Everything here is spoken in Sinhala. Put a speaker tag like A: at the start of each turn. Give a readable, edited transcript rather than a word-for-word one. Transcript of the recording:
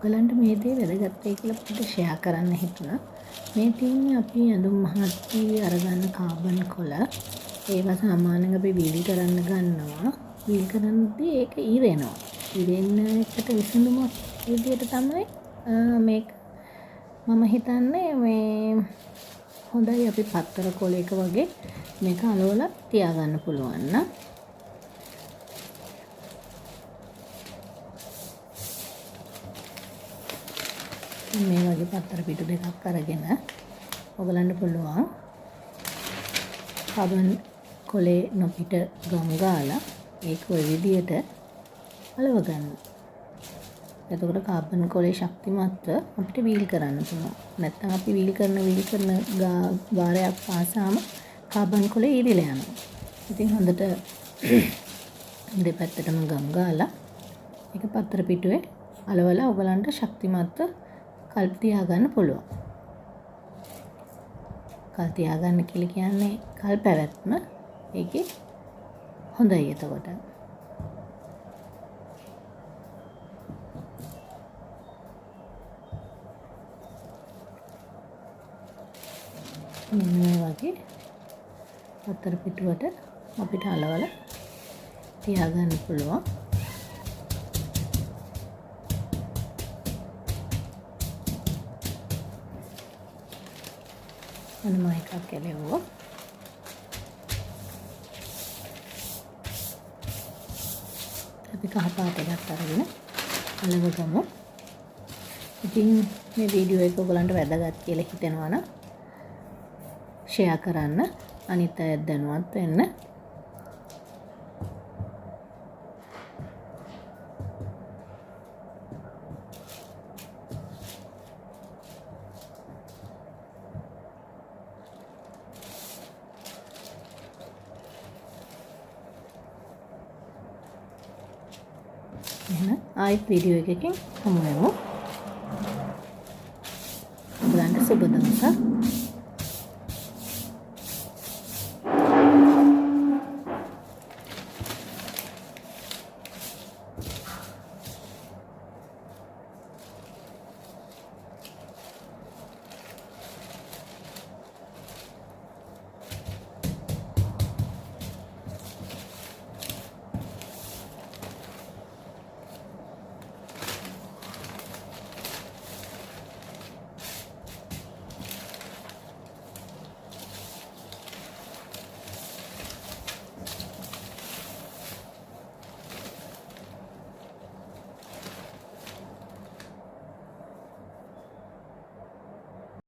A: ඔයගලන්ට මේ දේ වැදගත් වෙයි කියලා පොඩ්ඩක් ෂෙයා කරන්න හිතුණා. මේ තියෙන්නේ අපි ඇඳුම් මහත්ටි අරගන්න කාබන් කොළ. ඒවා සාමාන්‍යයෙන් අපි වීල් කරන්න ගන්නවා. වීල් කරනදී ඒක ඉරෙනවා. ඉරෙන්න එකට විසඳුමක් විදියට තමයි මේක මම හිතන්නේ මේ හොඳයි අපි පත්තර කොලයක වගේ මේක අලවලා තියාගන්න පුළුවන් නම් මේ වගේ පත්තර පිටු දෙකක් අරගෙන ඔයගලන්ට පුළුවන් කාබන් කොලේ නොපිට ගම් ගාලා ඒක ඔය විදියට අලව ගන්න. එතකොට කාබන් කොලේ ශක්තිමත්ව අපිට වීල් කරන්න පුළුවන්. නැත්නම් අපි වීල් කරන වාරයක් පාසාම කාබන් කොලේ ඉරිලා යනවා. ඉතින් හොඳට දෙපැත්තටම ගම් ගාලා ඒක පත්තර පිටුවේ අලවලා ඔයගලන්ට ශක්තිමත්ව කල් තියාගන්න පුළුවන්. කල් තියාගන්න කියලා කියන්නේ කල් පැවැත්ම. ඒකේ හොඳයි එතකොට. මේ වගේ පත්තර පිටුවට අපිට අලවලා තියාගන්න පුළුවන්. මම එකක් එලෙවුවා. අපි කහ පාට එකක් අරගෙන අලව ගමු. ඉතින් මේ වීඩියෝ එක ඔයගලන්ට වැදගත් කියලා හිතෙනවා නම් ෂෙයා කරන්න, අනිත් අයත් දැනුවත් වෙන්න. එහෙනම් ආයෙත් වීඩියෝ එකකින් හමු වෙමු. ඔයගලන්ට සුබ දවසක්.